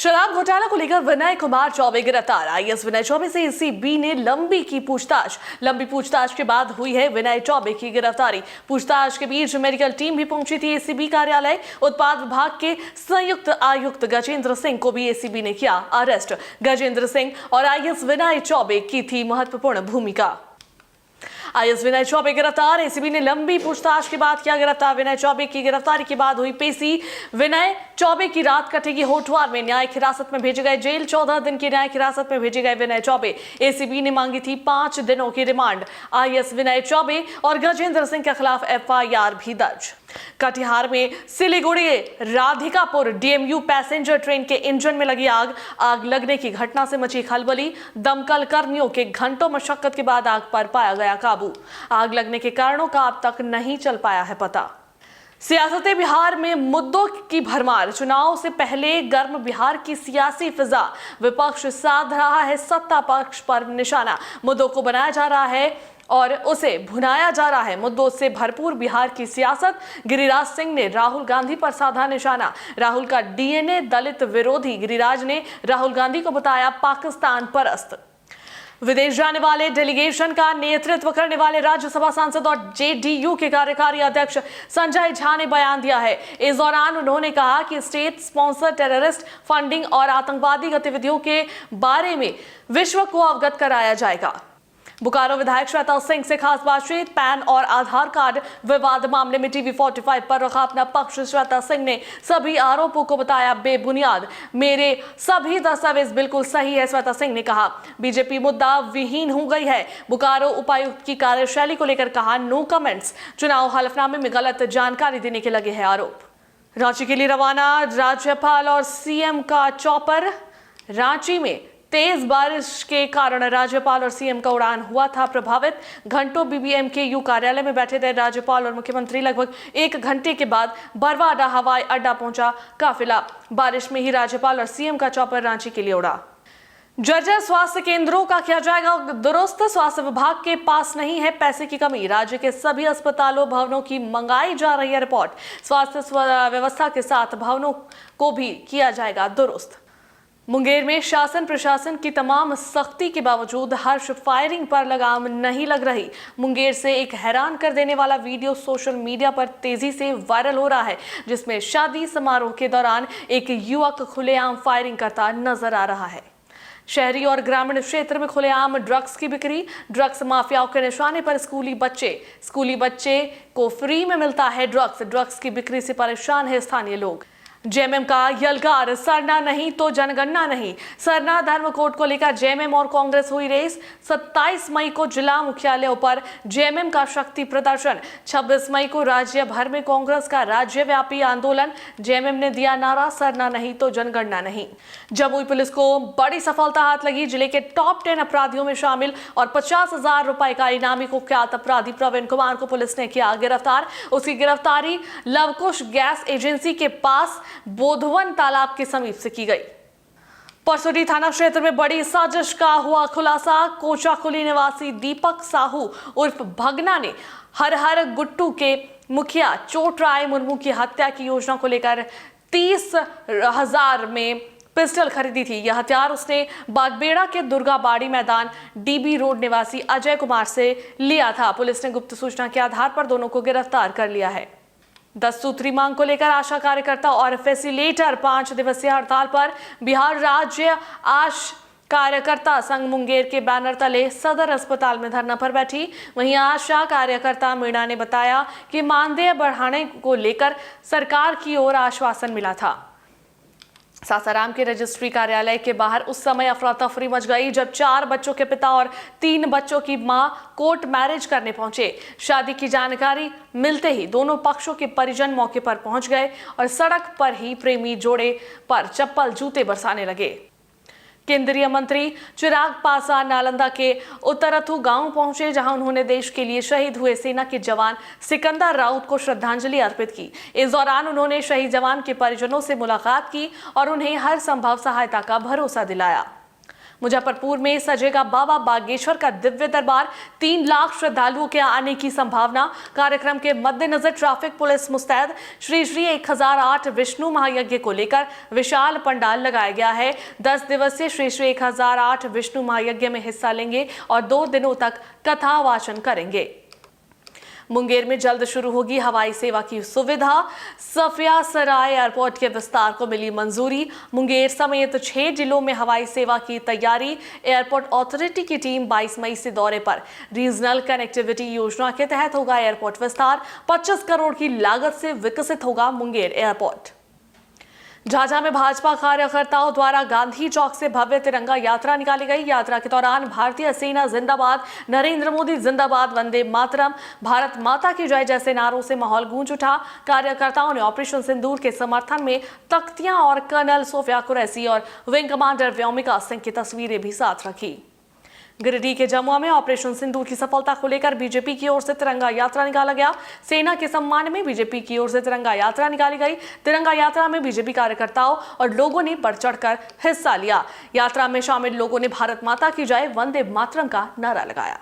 शराब घोटाला को लेकर विनय कुमार चौबे गिरफ्तार। आईएएस विनय चौबे से एसीबी ने लंबी पूछताछ के बाद हुई है विनय चौबे की गिरफ्तारी। पूछताछ के बीच मेडिकल टीम भी पहुंची थी एसीबी कार्यालय। उत्पाद विभाग के संयुक्त आयुक्त गजेंद्र सिंह को भी एसीबी ने किया अरेस्ट। गजेंद्र सिंह और आईएएस विनय चौबे की थी महत्वपूर्ण भूमिका। आईएएस विनय चौबे गिरफ्तार। एसीबी ने लंबी पूछताछ के बाद किया गिरफ्तार। विनय चौबे की गिरफ्तारी के बाद हुई पेशी। विनय चौबे की रात कटेगी होटवार में। न्यायिक हिरासत में भेजे गए जेल। 14 दिन की न्यायिक हिरासत में भेजे गए विनय चौबे। एसीबी ने मांगी थी 5 दिनों की रिमांड। आईएएस विनय चौबे और गजेंद्र सिंह के खिलाफ एफआईआर भी दर्ज। कटिहार में Siliguri Radhikapur DMU passenger train के इंजन में लगी आग लगने की घटना से मची खलबली। दमकल कर्मियों के घंटों मशक्कत के बाद आग पर पाया गया काबू। आग लगने के कारणों का अब तक नहीं चल पाया है पता। सियासत बिहार में मुद्दों की भरमार। चुनाव से पहले गर्म बिहार की सियासी फिजा। विपक्ष साध रहा है सत्ता पक्ष पर निशाना। मुद्दों को बनाया जा रहा है और उसे भुनाया जा रहा है। मुद्दों से भरपूर बिहार की सियासत। गिरिराज सिंह ने राहुल गांधी पर साधा निशाना। राहुल का डीएनए दलित विरोधी। गिरिराज ने राहुल गांधी को बताया पाकिस्तान परस्त। विदेश जाने वाले डेलीगेशन का नेतृत्व करने वाले राज्यसभा सांसद और जेडीयू के कार्यकारी अध्यक्ष संजय झा ने बयान दिया है। इस दौरान उन्होंने कहा कि स्टेट स्पॉन्सर टेररिस्ट फंडिंग और आतंकवादी गतिविधियों के बारे में विश्व को अवगत कराया जाएगा। बोकारो विधायक श्वेता सिंह से खास बातचीत। पैन और आधार कार्ड विवाद मामले में टीवी 45 पर रखा अपना पक्ष। श्वेता सिंह ने सभी आरोपों को बताया बेबुनियाद। मेरे सभी दस्तावेज बिल्कुल सही है, श्वेता सिंह ने कहा। बीजेपी मुद्दा विहीन हो गई है। बोकारो उपायुक्त की कार्यशैली को लेकर कहा नो कमेंट्स। चुनाव हलफनामे में गलत जानकारी देने के लगे हैं आरोप। रांची के लिए रवाना राज्यपाल और सीएम का चॉपर। रांची में तेज बारिश के कारण राज्यपाल और सीएम का उड़ान हुआ था प्रभावित। घंटों बीबीएमकेयू कार्यालय में बैठे रहे राज्यपाल और मुख्यमंत्री। लगभग 1 घंटे के बाद बरवाडा हवाई अड्डा पहुंचा काफिला। बारिश में ही राज्यपाल और सीएम का चॉपर रांची के लिए उड़ा। जर्जर स्वास्थ्य केंद्रों का किया जाएगा दुरुस्त। स्वास्थ्य विभाग के पास नहीं है पैसे की कमी। राज्य के सभी अस्पतालों भवनों की मंगाई जा रही है रिपोर्ट। स्वास्थ्य व्यवस्था के साथ भवनों को भी किया जाएगा दुरुस्त। मुंगेर में शासन प्रशासन की तमाम सख्ती के बावजूद हर्ष फायरिंग पर लगाम नहीं लग रही। मुंगेर से एक हैरान कर देने वाला वीडियो सोशल मीडिया पर तेजी से वायरल हो रहा है, जिसमें शादी समारोह के दौरान एक युवक खुलेआम फायरिंग करता नजर आ रहा है। शहरी और ग्रामीण क्षेत्र में खुलेआम ड्रग्स की बिक्री। ड्रग्स माफियाओं के निशाने पर स्कूली बच्चे को फ्री में मिलता है ड्रग्स की बिक्री से परेशान है स्थानीय लोग। जेएमएम का यलगार। सरना नहीं तो जनगणना नहीं। सरना धर्म कोड को लेकर जेएमएम और कांग्रेस हुई रेस। 27 मई को जिला मुख्यालयों पर जेएमएम का शक्ति प्रदर्शन। 26 मई को राज्य भर में कांग्रेस का राज्यव्यापी आंदोलन। जेएमएम ने दिया नारा सरना नहीं तो जनगणना नहीं। जमुई पुलिस को बड़ी सफलता हाथ लगी। जिले के टॉप 10 अपराधियों में शामिल और 50,000 रुपए का इनामी कुख्यात अपराधी प्रवीण कुमार को पुलिस ने किया गिरफ्तार। उसकी गिरफ्तारी लवकुश गैस एजेंसी के पास बोधवन तालाब के समीप से की गई। परसोडी थाना क्षेत्र में बड़ी साजिश का हुआ खुलासा। कोचाकुली निवासी दीपक साहू उर्फ भगना ने हर गुट्टू के मुखिया चोटराय मुर्मू की हत्या की योजना को लेकर 30,000 में पिस्टल खरीदी थी। यह हथियार उसने बागबेड़ा के दुर्गाबाड़ी मैदान डीबी रोड निवासी अजय कुमार से लिया था। पुलिस ने गुप्त सूचना के आधार पर दोनों को गिरफ्तार कर लिया है। 10 सूत्री मांग को लेकर आशा कार्यकर्ता और फैसिलिटेटर 5 दिवसीय हड़ताल पर। बिहार राज्य आशा कार्यकर्ता संघ मुंगेर के बैनर तले सदर अस्पताल में धरना पर बैठी। वहीं आशा कार्यकर्ता मीणा ने बताया कि मानदेय बढ़ाने को लेकर सरकार की ओर आश्वासन मिला था। सासाराम के रजिस्ट्री कार्यालय के बाहर उस समय अफरा तफरी मच गई जब 4 बच्चों के पिता और 3 बच्चों की मां कोर्ट मैरिज करने पहुंचे। शादी की जानकारी मिलते ही दोनों पक्षों के परिजन मौके पर पहुंच गए और सड़क पर ही प्रेमी जोड़े पर चप्पल जूते बरसाने लगे। केंद्रीय मंत्री चिराग पासवान नालंदा के उत्तरथु गांव पहुंचे, जहां उन्होंने देश के लिए शहीद हुए सेना के जवान सिकंदर राउत को श्रद्धांजलि अर्पित की। इस दौरान उन्होंने शहीद जवान के परिजनों से मुलाकात की और उन्हें हर संभव सहायता का भरोसा दिलाया। मुजफ्फरपुर में सजेगा बाबा बागेश्वर का दिव्य दरबार, 3 लाख श्रद्धालुओं के आने की संभावना। कार्यक्रम के मद्देनजर ट्रैफिक पुलिस मुस्तैद। श्री श्री 1008 विष्णु महायज्ञ को लेकर विशाल पंडाल लगाया गया है। 10 दिवसीय श्री श्री 1008 विष्णु महायज्ञ में हिस्सा लेंगे और 2 दिनों तक कथा वाचन करेंगे। मुंगेर में जल्द शुरू होगी हवाई सेवा की सुविधा। सफिया सराय एयरपोर्ट के विस्तार को मिली मंजूरी। मुंगेर समेत 6 जिलों में हवाई सेवा की तैयारी। एयरपोर्ट अथॉरिटी की टीम 22 मई से दौरे पर। रीजनल कनेक्टिविटी योजना के तहत होगा एयरपोर्ट विस्तार। 25 करोड़ की लागत से विकसित होगा मुंगेर एयरपोर्ट। झाझा में भाजपा कार्यकर्ताओं द्वारा गांधी चौक से भव्य तिरंगा यात्रा निकाली गई। यात्रा के दौरान भारतीय सेना जिंदाबाद, नरेंद्र मोदी जिंदाबाद, वंदे मातरम, भारत माता की जय जैसे नारों से माहौल गूंज उठा। कार्यकर्ताओं ने ऑपरेशन सिंदूर के समर्थन में तख्तियां और कर्नल सोफिया कुरैशी और विंग कमांडर व्योमिका सिंह की तस्वीरें भी साथ रखी। गिरिडीह के जमुआ में ऑपरेशन सिंदूर की सफलता को लेकर बीजेपी की ओर से तिरंगा यात्रा निकाला गया। सेना के सम्मान में बीजेपी की ओर से तिरंगा यात्रा निकाली गई। तिरंगा यात्रा में बीजेपी कार्यकर्ताओं और लोगों ने बढ़ चढ़कर हिस्सा लिया। यात्रा में शामिल लोगों ने भारत माता की जय, वंदे मातरम का नारा लगाया।